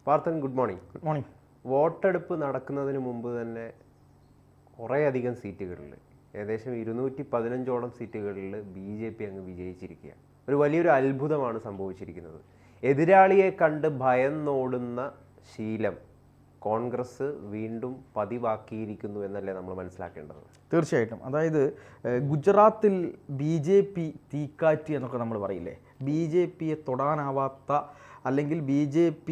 Parthan, good morning. Good morning. വോട്ടെടുപ്പ് നടക്കുന്നതിന് മുമ്പ് തന്നെ കുറേയധികം സീറ്റുകളിൽ, ഏകദേശം 215ഓളം സീറ്റുകളിൽ BJP അങ്ങ് വിജയിച്ചിരിക്കുക. ഒരു വലിയൊരു അത്ഭുതമാണ് സംഭവിച്ചിരിക്കുന്നത്. എതിരാളിയെ കണ്ട് ഭയന്നോടുന്ന ശീലം കോൺഗ്രസ് വീണ്ടും പതിവാക്കിയിരിക്കുന്നു എന്നല്ലേ നമ്മൾ മനസ്സിലാക്കേണ്ടത്? തീർച്ചയായിട്ടും. അതായത് ഗുജറാത്തിൽ BJP തീക്കാറ്റ് എന്നൊക്കെ നമ്മൾ പറയില്ലേ, BJPയെ തൊടാനാവാത്ത അല്ലെങ്കിൽ BJP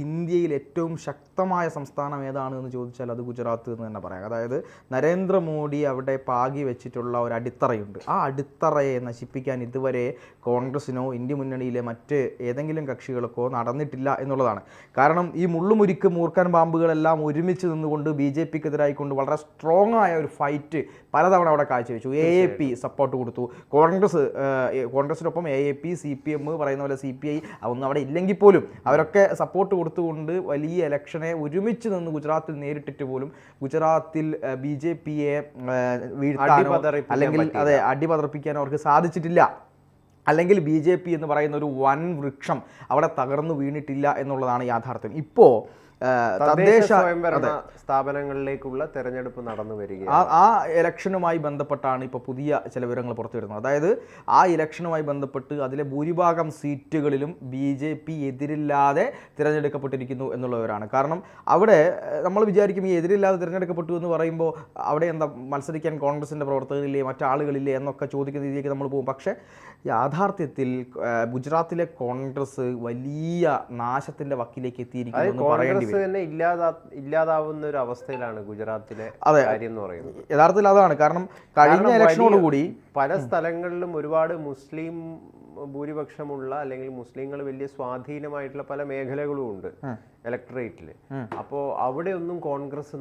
ഇന്ത്യയിൽ ഏറ്റവും ശക്തമായ സംസ്ഥാനം ഏതാണ് എന്ന് ചോദിച്ചാൽ അത് ഗുജറാത്ത് എന്ന് തന്നെ പറയാം. അതായത് നരേന്ദ്രമോദി അവിടെ പാകി വെച്ചിട്ടുള്ള ഒരു അടിത്തറയുണ്ട്. ആ അടിത്തറയെ നശിപ്പിക്കാൻ ഇതുവരെ കോൺഗ്രസിനോ ഇന്ത്യ മുന്നണിയിലെ മറ്റ് ഏതെങ്കിലും കക്ഷികൾക്കോ നടന്നിട്ടില്ല എന്നുള്ളതാണ്. കാരണം ഈ മുള്ളുമുരിക്ക് മൂർഖൻ പാമ്പുകളെല്ലാം ഒരുമിച്ച് നിന്നുകൊണ്ട് BJPക്കെതിരായിക്കൊണ്ട് വളരെ സ്ട്രോങ് ആയ ഒരു ഫൈറ്റ് പലതവണ അവിടെ കാഴ്ചവെച്ചു. AAP സപ്പോർട്ട് കൊടുത്തു, കോൺഗ്രസിനൊപ്പം AAP, CPM പറയുന്ന പോലെ CPI ഒന്നും അവിടെ ഇല്ലെങ്കിൽ പോലും അവരൊക്കെ സപ്പോർട്ട് കൊടുത്തുകൊണ്ട് വലിയ ഇലക്ഷനെ ഒരുമിച്ച് നിന്ന് ഗുജറാത്തിൽ നേരിട്ടിട്ട് പോലും ഗുജറാത്തിൽ BJPയെ വീഴ്ത്താനോ അല്ലെങ്കിൽ അടിപതർപ്പിക്കാനോ അവർക്ക് സാധിച്ചിട്ടില്ല. അല്ലെങ്കിൽ BJP എന്ന് പറയുന്ന ഒരു വൻ വൃക്ഷം അവിടെ തകർന്നു വീണിട്ടില്ല എന്നുള്ളതാണ് യാഥാർത്ഥ്യം. ഇപ്പോൾ തദ്ദേശ സ്വയംഭരണ സ്ഥാപനങ്ങളിലേക്കുള്ള തെരഞ്ഞെടുപ്പ് നടന്നു വരിക. ആ ഇലക്ഷനുമായി ബന്ധപ്പെട്ടാണ് ഇപ്പോൾ പുതിയ ചില വിവരങ്ങൾ പുറത്തു വരുന്നത്. അതായത് ആ ഇലക്ഷനുമായി ബന്ധപ്പെട്ട് അതിലെ ഭൂരിഭാഗം സീറ്റുകളിലും BJP എതിരില്ലാതെ തിരഞ്ഞെടുക്കപ്പെട്ടിരിക്കുന്നു എന്നുള്ളവരാണ്. കാരണം അവിടെ നമ്മൾ വിചാരിക്കും ഈ എതിരില്ലാതെ തിരഞ്ഞെടുക്കപ്പെട്ടു എന്ന് പറയുമ്പോൾ അവിടെ എന്താ മത്സരിക്കാൻ കോൺഗ്രസിൻ്റെ പ്രവർത്തകരില്ലേ, മറ്റാളുകളില്ലേ എന്നൊക്കെ ചോദിക്കുന്ന രീതിയിലേക്ക് നമ്മൾ പോകും. പക്ഷേ യാഥാർത്ഥ്യത്തിൽ ഗുജറാത്തിലെ കോൺഗ്രസ് വലിയ നാശത്തിൻ്റെ വക്കിലേക്ക് എത്തിയിരിക്കുന്നു എന്ന് പറയേണ്ടി വരും. തന്നെ ഇല്ലാതാവുന്ന ഒരു അവസ്ഥയിലാണ് ഗുജറാത്തിലെ കാര്യം എന്ന് പറയുന്നത്. യഥാർത്ഥത്തിൽ അതാണ്. കാരണം കഴിഞ്ഞ ഇലക്ഷനോടുകൂടി പല സ്ഥലങ്ങളിലും ഒരുപാട് മുസ്ലിം ഭൂരിപക്ഷമുള്ള അല്ലെങ്കിൽ മുസ്ലിങ്ങൾ വലിയ സ്വാധീനമായിട്ടുള്ള പല മേഖലകളും ഉണ്ട് ഇലക്ടറേറ്റിൽ. അപ്പോൾ അവിടെ ഒന്നും കോൺഗ്രസ്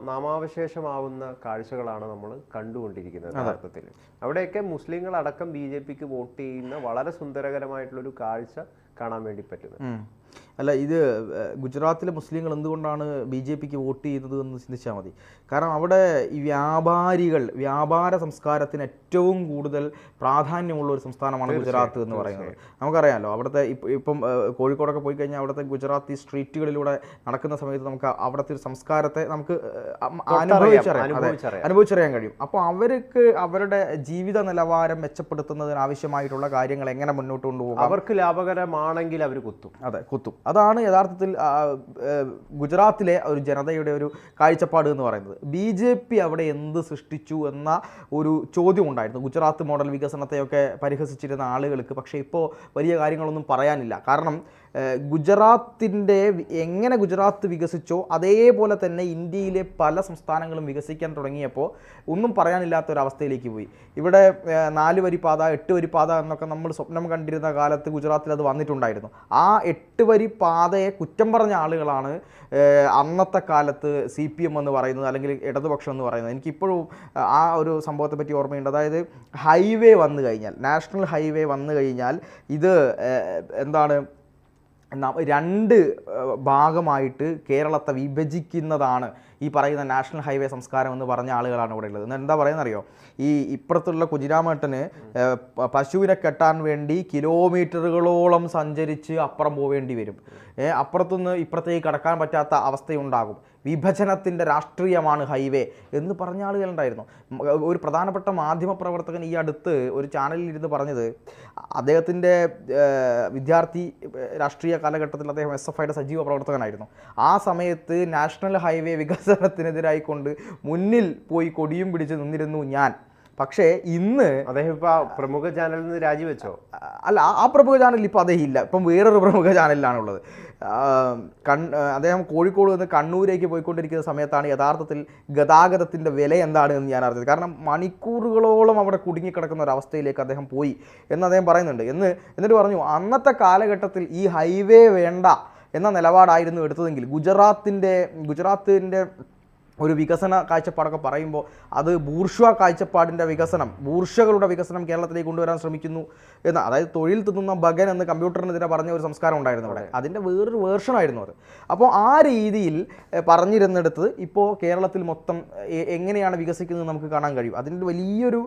നാമാവശേഷമാവുന്ന കാഴ്ചകളാണ് നമ്മൾ കണ്ടുകൊണ്ടിരിക്കുന്നത്. യഥാർത്ഥത്തിൽ അവിടെയൊക്കെ മുസ്ലിങ്ങൾ അടക്കം BJPക്ക് വോട്ട് ചെയ്യുന്ന വളരെ സുന്ദരകരമായിട്ടുള്ളൊരു കാഴ്ച കാണാൻ വേണ്ടി പറ്റുന്നത്. അല്ല, ഇത് ഗുജറാത്തിലെ മുസ്ലിങ്ങൾ എന്തുകൊണ്ടാണ് BJPക്ക് വോട്ട് ചെയ്യുന്നത് എന്ന് ചിന്തിച്ചാൽ മതി. കാരണം അവിടെ ഈ വ്യാപാര സംസ്കാരത്തിന് ഏറ്റവും കൂടുതൽ പ്രാധാന്യമുള്ള ഒരു സംസ്ഥാനമാണ് ഗുജറാത്ത് എന്ന് പറയുന്നത്. നമുക്കറിയാമല്ലോ, അവിടുത്തെ ഇപ്പം കോഴിക്കോടൊക്കെ പോയി കഴിഞ്ഞാൽ അവിടുത്തെ ഗുജറാത്തി സ്ട്രീറ്റുകളിലൂടെ നടക്കുന്ന സമയത്ത് നമുക്ക് അവിടുത്തെ ഒരു സംസ്കാരത്തെ നമുക്ക് അനുഭവിച്ചറിയാൻ കഴിയും. അപ്പോൾ അവർക്ക് അവരുടെ ജീവിത നിലവാരം മെച്ചപ്പെടുത്തുന്നതിന് ആവശ്യമായിട്ടുള്ള കാര്യങ്ങൾ എങ്ങനെ മുന്നോട്ട് കൊണ്ടുപോകും, അവർക്ക് ലാഭകരമാണെങ്കിൽ അവർ കുത്തും. അതെ, കുത്തും. അതാണ് യഥാർത്ഥത്തിൽ ഗുജറാത്തിലെ ഒരു ജനതയുടെ ഒരു കാഴ്ചപ്പാട് എന്ന് പറയുന്നത്. BJP അവിടെ എന്ത് സൃഷ്ടിച്ചു എന്ന ഒരു ചോദ്യം ഉണ്ടായിരുന്നു ഗുജറാത്ത് മോഡൽ വികസനത്തെയൊക്കെ പരിഹസിച്ചിരുന്ന ആളുകൾക്ക്. പക്ഷേ ഇപ്പോൾ വലിയ കാര്യങ്ങളൊന്നും പറയാനില്ല. കാരണം എങ്ങനെ ഗുജറാത്ത് വികസിച്ചോ അതേപോലെ തന്നെ ഇന്ത്യയിലെ പല സംസ്ഥാനങ്ങളും വികസിക്കാൻ തുടങ്ങിയപ്പോൾ ഒന്നും പറയാനില്ലാത്തൊരവസ്ഥയിലേക്ക് പോയി. ഇവിടെ 4 വരി പാത, 8 വരി പാത എന്നൊക്കെ നമ്മൾ സ്വപ്നം കണ്ടിരുന്ന കാലത്ത് ഗുജറാത്തിൽ അത് വന്നിട്ടുണ്ടായിരുന്നു. ആ 8 വരി പാതയെ കുറ്റം പറഞ്ഞ ആളുകളാണ് അന്നത്തെ കാലത്ത് CPM എന്ന് പറയുന്നത് അല്ലെങ്കിൽ ഇടതുപക്ഷം എന്ന് പറയുന്നത്. എനിക്കിപ്പോഴും ആ ഒരു സംഭവത്തെ പറ്റി ഓർമ്മയുണ്ട്. അതായത് ഹൈവേ വന്നു കഴിഞ്ഞാൽ, നാഷണൽ ഹൈവേ വന്നു കഴിഞ്ഞാൽ ഇത് എന്താണ് 2 ഭാഗമായിട്ട് കേരളത്തെ വിഭജിക്കുന്നതാണ് ഈ പറയുന്ന നാഷണൽ ഹൈവേ സംസ്കാരം എന്ന് പറഞ്ഞ ആളുകളാണ് ഇവിടെ ഉള്ളത്. എന്താ പറയുന്നറിയോ, ഈ ഇപ്പുറത്തുള്ള കുജിരാമേട്ടന് പശുവിനെ കെട്ടാൻ വേണ്ടി കിലോമീറ്ററുകളോളം സഞ്ചരിച്ച് അപ്പുറം പോവേണ്ടി വരും. അപ്പുറത്തുനിന്ന് ഇപ്പുറത്തേക്ക് കടക്കാൻ പറ്റാത്ത അവസ്ഥയുണ്ടാകും. വിഭജനത്തിൻ്റെ രാഷ്ട്രീയമാണ് ഹൈവേ എന്ന് പറഞ്ഞ ആളുകളുണ്ടായിരുന്നു. ഒരു പ്രധാനപ്പെട്ട മാധ്യമപ്രവർത്തകൻ ഈ അടുത്ത് ഒരു ചാനലിൽ ഇരുന്ന് പറഞ്ഞത്, അദ്ദേഹത്തിൻ്റെ വിദ്യാർത്ഥി രാഷ്ട്രീയ കാലഘട്ടത്തിൽ അദ്ദേഹം SFIയുടെ സജീവ പ്രവർത്തകനായിരുന്നു. ആ സമയത്ത് നാഷണൽ ഹൈവേ വികസനത്തിനെതിരായിക്കൊണ്ട് മുന്നിൽ പോയി കൊടിയും പിടിച്ച് നിന്നിരുന്നു ഞാൻ. പക്ഷേ ഇന്ന് അദ്ദേഹം ഇപ്പോൾ പ്രമുഖ ചാനലിൽ നിന്ന് രാജിവെച്ചോ? അല്ല, ആ പ്രമുഖ ചാനലിൽ ഇപ്പോൾ അദ്ദേഹം ഇല്ല. ഇപ്പം വേറൊരു പ്രമുഖ ചാനലിലാണുള്ളത്. അദ്ദേഹം കോഴിക്കോട് നിന്ന് കണ്ണൂരേക്ക് പോയിക്കൊണ്ടിരിക്കുന്ന സമയത്താണ് യഥാർത്ഥത്തിൽ ഗതാഗതത്തിൻ്റെ വില എന്താണ് എന്ന് ഞാൻ അറിഞ്ഞത്. കാരണം മണിക്കൂറുകളോളം അവിടെ കുടുങ്ങിക്കിടക്കുന്ന ഒരു അവസ്ഥയിലേക്ക് അദ്ദേഹം പോയി എന്ന് അദ്ദേഹം പറയുന്നുണ്ട്. എന്നിട്ട് പറഞ്ഞു, അന്നത്തെ കാലഘട്ടത്തിൽ ഈ ഹൈവേ വേണ്ട എന്ന നിലപാടായിരുന്നു എടുത്തതെങ്കിൽ ഗുജറാത്തിൻ്റെ ഒരു വികസന കാഴ്ചപ്പാടൊക്കെ പറയുമ്പോൾ അത് ബൂർഷ്വ കാഴ്ചപ്പാടിൻ്റെ വികസനം, ബൂർഷകളുടെ വികസനം കേരളത്തിലേക്ക് കൊണ്ടുവരാൻ ശ്രമിക്കുന്നു എന്ന്, അതായത് തൊഴിൽ തിന്നുന്ന ഭഗൻ എന്ന് കമ്പ്യൂട്ടറിനെതിരെ പറഞ്ഞ ഒരു സംസ്കാരം ഉണ്ടായിരുന്നു അവിടെ, അതിൻ്റെ വേറൊരു വേർഷനായിരുന്നു അത്. അപ്പോൾ ആ രീതിയിൽ പറഞ്ഞിരുന്നിടത്ത് ഇപ്പോൾ കേരളത്തിൽ മൊത്തം എങ്ങനെയാണ് വികസിക്കുന്നത് നമുക്ക് കാണാൻ കഴിയും. അതിൻ്റെ വലിയൊരു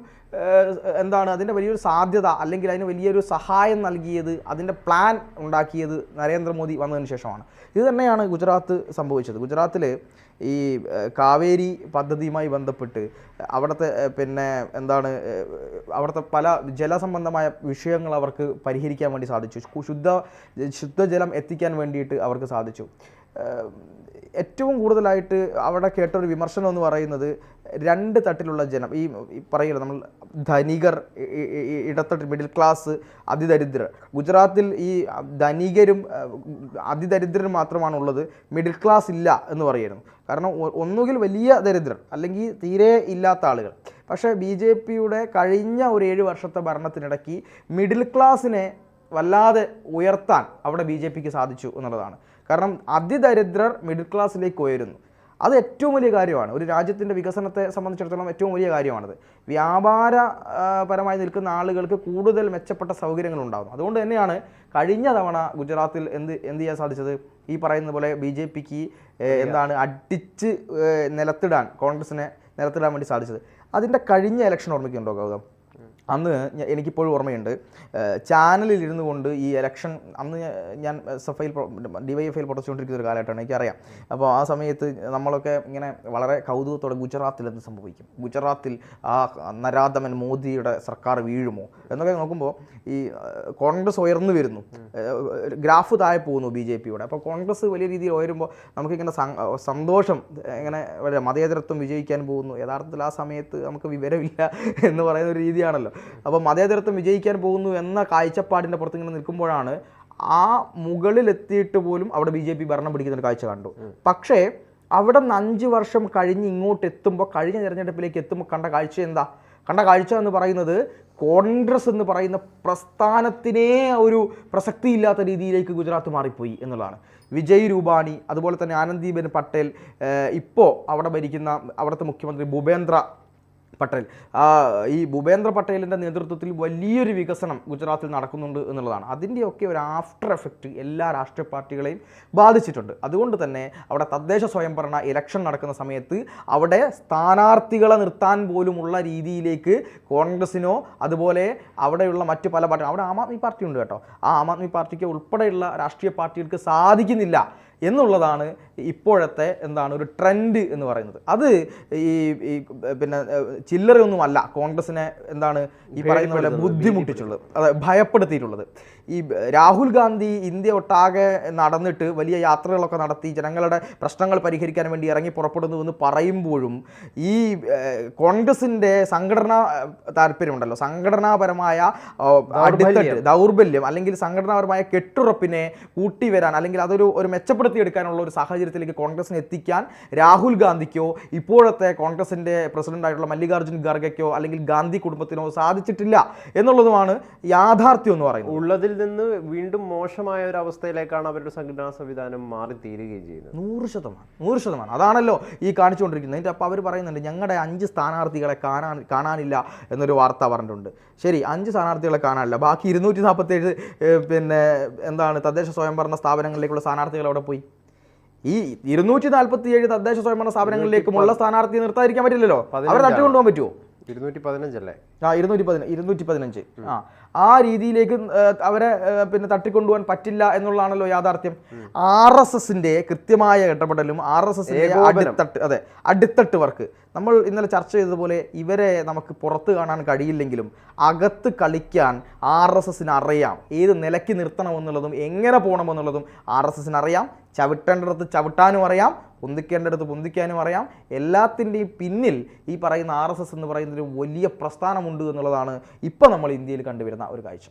അതിൻ്റെ വലിയൊരു സാധ്യത, അല്ലെങ്കിൽ അതിന് വലിയൊരു സഹായം നൽകിയത്, അതിൻ്റെ പ്ലാൻ ഉണ്ടാക്കിയത് നരേന്ദ്രമോദി വന്നതിന് ശേഷമാണ്. ഇത് തന്നെയാണ് ഗുജറാത്ത് സംഭവിച്ചത്. ഗുജറാത്തിൽ ഈ കാവേരി പദ്ധതിയുമായി ബന്ധപ്പെട്ട് അവിടുത്തെ അവിടുത്തെ പല ജലസംബന്ധമായ വിഷയങ്ങൾ അവർക്ക് പരിഹരിക്കാൻ വേണ്ടി സാധിച്ചു. ശുദ്ധജലം എത്തിക്കാൻ വേണ്ടിയിട്ട് അവർക്ക് സാധിച്ചു. ഏറ്റവും കൂടുതലായിട്ട് അവിടെ കേട്ടൊരു വിമർശനം എന്ന് പറയുന്നത് 2 തട്ടിലുള്ള ജനം, ഈ പറയില്ല നമ്മൾ ധനികർ, ഇടത്തട്ട് മിഡിൽ ക്ലാസ്, അതിദരിദ്രർ. ഗുജറാത്തിൽ ഈ ധനികരും അതിദരിദ്രരും മാത്രമാണുള്ളത്, മിഡിൽ ക്ലാസ് ഇല്ല എന്ന് പറയുന്നു. കാരണം ഒന്നുകിൽ വലിയ ദരിദ്രർ അല്ലെങ്കിൽ തീരെ ഇല്ലാത്ത ആളുകൾ. പക്ഷേ BJPയുടെ കഴിഞ്ഞ ഒരു 7 വർഷത്തെ ഭരണത്തിനിടയ്ക്ക് മിഡിൽ ക്ലാസ്സിനെ വല്ലാതെ ഉയർത്താൻ അവിടെ BJPക്ക് സാധിച്ചു എന്നുള്ളതാണ്. കാരണം അതിദരിദ്രർ മിഡിൽ ക്ലാസ്സിലേക്ക് ഉയരുന്നു. അത് ഏറ്റവും വലിയ കാര്യമാണ്. ഒരു രാജ്യത്തിൻ്റെ വികസനത്തെ സംബന്ധിച്ചിടത്തോളം ഏറ്റവും വലിയ കാര്യമാണത്. വ്യാപാരപരമായി നിൽക്കുന്ന ആളുകൾക്ക് കൂടുതൽ മെച്ചപ്പെട്ട സൗകര്യങ്ങൾ ഉണ്ടാകും. അതുകൊണ്ട് തന്നെയാണ് കഴിഞ്ഞ തവണ ഗുജറാത്തിൽ എന്ത് ചെയ്യാൻ സാധിച്ചത്, ഈ പറയുന്ന പോലെ BJPക്ക് അടിച്ച് കോൺഗ്രസിനെ നിലത്തിടാൻ വേണ്ടി സാധിച്ചത്. അതിൻ്റെ കഴിഞ്ഞ ഇലക്ഷൻ ഓർമ്മിക്കുന്നുണ്ടോ ഗൗതം? അന്ന് എനിക്കിപ്പോഴും ഓർമ്മയുണ്ട്, ചാനലിൽ ഇരുന്നു കൊണ്ട് ഈ ഇലക്ഷൻ, അന്ന് ഞാൻ DYFIയിൽ പ്രവർത്തിച്ചുകൊണ്ടിരിക്കുന്ന ഒരു കാലഘട്ടമാണ്, എനിക്കറിയാം. അപ്പോൾ ആ സമയത്ത് നമ്മളൊക്കെ ഇങ്ങനെ വളരെ കൗതുകത്തോടെ ഗുജറാത്തിൽ എന്ത് സംഭവിക്കും, ഗുജറാത്തിൽ ആ നരാധമൻ മോദിയുടെ സർക്കാർ വീഴുമോ എന്നൊക്കെ നോക്കുമ്പോൾ ഈ കോൺഗ്രസ് ഉയർന്നു വരുന്നു, ഗ്രാഫ് താഴെ പോകുന്നു BJPയുടെ. അപ്പോൾ കോൺഗ്രസ് വലിയ രീതിയിൽ ഉയരുമ്പോൾ നമുക്കിങ്ങനെ സന്തോഷം, ഇങ്ങനെ മതേതരത്വം വിജയിക്കാൻ പോകുന്നു. യഥാർത്ഥത്തിൽ ആ സമയത്ത് നമുക്ക് വിവരമില്ല എന്ന് പറയുന്ന ഒരു രീതിയാണല്ലോ. അപ്പോൾ മതേതരത്വം വിജയിക്കാൻ പോകുന്നു എന്ന കാഴ്ചപ്പാടിൻ്റെ പുറത്ത് ഇങ്ങനെ നിൽക്കുമ്പോഴാണ് ആ മുകളിലെത്തിയിട്ട് പോലും അവിടെ BJP ഭരണം പിടിക്കുന്ന ഒരു കാഴ്ച കണ്ടു. പക്ഷേ അവിടെ നിന്ന് 5 വർഷം കഴിഞ്ഞ് ഇങ്ങോട്ട് എത്തുമ്പോൾ, കഴിഞ്ഞ തെരഞ്ഞെടുപ്പിലേക്ക് എത്തുമ്പോൾ കണ്ട കാഴ്ച എന്ന് പറയുന്നത് കോൺഗ്രസ് എന്ന് പറയുന്ന പ്രസ്ഥാനത്തിനേ ഒരു പ്രസക്തിയില്ലാത്ത രീതിയിലേക്ക് ഗുജറാത്ത് മാറിപ്പോയി എന്നുള്ളതാണ്. വിജയ് രൂപാണി, അതുപോലെ തന്നെ ആനന്ദീബെൻ പട്ടേൽ, ഇപ്പോൾ അവിടെ ഭരിക്കുന്ന അവിടുത്തെ മുഖ്യമന്ത്രി ഭൂപേന്ദ്ര പട്ടേൽ, ഈ ഭൂപേന്ദ്ര പട്ടേലിൻ്റെ നേതൃത്വത്തിൽ വലിയൊരു വികസനം ഗുജറാത്തിൽ നടക്കുന്നുണ്ട് എന്നുള്ളതാണ്. അതിൻ്റെയൊക്കെ ഒരു ആഫ്റ്റർ എഫക്റ്റ് എല്ലാ രാഷ്ട്രീയ പാർട്ടികളെയും ബാധിച്ചിട്ടുണ്ട്. അതുകൊണ്ട് തന്നെ അവിടെ തദ്ദേശ സ്വയംഭരണ ഇലക്ഷൻ നടക്കുന്ന സമയത്ത് അവിടെ സ്ഥാനാർത്ഥികളെ നിർത്താൻ പോലുമുള്ള രീതിയിലേക്ക് കോൺഗ്രസിനോ അതുപോലെ അവിടെയുള്ള മറ്റു പല പാർട്ടികളും, അവിടെ ആം ആദ്മി പാർട്ടി ഉണ്ട് കേട്ടോ, ആ ആം ആദ്മി പാർട്ടിക്ക് ഉൾപ്പെടെയുള്ള രാഷ്ട്രീയ പാർട്ടികൾക്ക് സാധിക്കുന്നില്ല എന്നുള്ളതാണ് ഇപ്പോഴത്തെ ഒരു ട്രെൻഡ് എന്ന് പറയുന്നത്. അത് ചില്ലറയൊന്നുമല്ല കോൺഗ്രസിനെ ഈ പറയുന്ന പോലെ ബുദ്ധിമുട്ടിച്ചുള്ളത്, അതായത് ഭയപ്പെടുത്തിയിട്ടുള്ളത്. ഈ രാഹുൽ ഗാന്ധി ഇന്ത്യ ഒട്ടാകെ നടന്നിട്ട് വലിയ യാത്രകളൊക്കെ നടത്തി ജനങ്ങളുടെ പ്രശ്നങ്ങൾ പരിഹരിക്കാൻ വേണ്ടി ഇറങ്ങി പുറപ്പെടുന്നു എന്ന് പറയുമ്പോഴും ഈ കോൺഗ്രസിൻ്റെ സംഘടനാ താല്പര്യമുണ്ടല്ലോ, സംഘടനാപരമായ ദൗർബല്യം അല്ലെങ്കിൽ സംഘടനാപരമായ കെട്ടുറപ്പിനെ കൂട്ടിവരാൻ അല്ലെങ്കിൽ അതൊരു മെച്ചപ്പെടുത്തിയെടുക്കാനുള്ള ഒരു സാഹചര്യത്തിലേക്ക് കോൺഗ്രസിനെ എത്തിക്കാൻ രാഹുൽ ഗാന്ധിക്കോ ഇപ്പോഴത്തെ കോൺഗ്രസിൻ്റെ പ്രസിഡന്റായിട്ടുള്ള മല്ലികാർജ്ജുൻ ഖാർഗെക്കോ അല്ലെങ്കിൽ ഗാന്ധി കുടുംബത്തിനോ സാധിച്ചിട്ടില്ല എന്നുള്ളതുമാണ് യാഥാർത്ഥ്യം എന്ന് പറയുന്നത്. ഉള്ളതിൽ നിന്ന് വീണ്ടും മോശമായ ഒരു അവസ്ഥയിലേക്കാണ് അവരുടെ സംഘടനാ സംവിധാനം മാറി തീരുകയും ചെയ്യുന്നത്. 100%. അതാണല്ലോ ഈ കാണിച്ചുകൊണ്ടിരിക്കുന്നത്. അപ്പോൾ അവർ പറയുന്നുണ്ട് ഞങ്ങളുടെ 5 സ്ഥാനാർത്ഥികളെ കാണാനില്ല എന്നൊരു വാർത്ത പറഞ്ഞിട്ടുണ്ട്. ശരി, 5 സ്ഥാനാർത്ഥികളെ കാണാനില്ല, ബാക്കി 247 തദ്ദേശ സ്വയംഭരണ സ്ഥാപനങ്ങളിലേക്കുള്ള സ്ഥാനാർത്ഥികൾ അവിടെ പോയി. ഈ 247 തദ്ദേശ സ്വയംഭരണ സ്ഥാപനങ്ങളിലേക്കുമുള്ള സ്ഥാനാർത്ഥിയെ നിർത്താതിരിക്കാൻ പറ്റില്ലല്ലോ, അവരെ തട്ടിക്കൊണ്ടുപോകാൻ പറ്റുമോ? 215 അല്ലേ? 215. ആ രീതിയിലേക്ക് അവരെ തട്ടിക്കൊണ്ടുപോകാൻ പറ്റില്ല എന്നുള്ളതാണല്ലോ യാഥാർത്ഥ്യം. RSSന്റെ കൃത്യമായ ഇടപെടലും RSSന്റെ അടിത്തട്ട് വർക്ക് നമ്മൾ ഇന്നലെ ചർച്ച ചെയ്തതുപോലെ ഇവരെ നമുക്ക് പുറത്ത് കാണാൻ കഴിയില്ലെങ്കിലും അകത്ത് കളിക്കാൻ RSSന് അറിയാം. ഏത് നിലയ്ക്ക് നിർത്തണമെന്നുള്ളതും എങ്ങനെ പോകണമെന്നുള്ളതും RSSന് അറിയാം. ചവിട്ടേണ്ടിടത്ത് ചവിട്ടാനും അറിയാം, പൊന്തിക്കേണ്ടിടത്ത് പൊന്തിക്കാനും അറിയാം. എല്ലാത്തിൻ്റെയും പിന്നിൽ ഈ പറയുന്ന RSS എന്ന് പറയുന്നൊരു വലിയ പ്രസ്ഥാനമുണ്ട് എന്നുള്ളതാണ് ഇപ്പം നമ്മൾ ഇന്ത്യയിൽ കണ്ടുവരുന്ന ഒരു കാഴ്ച.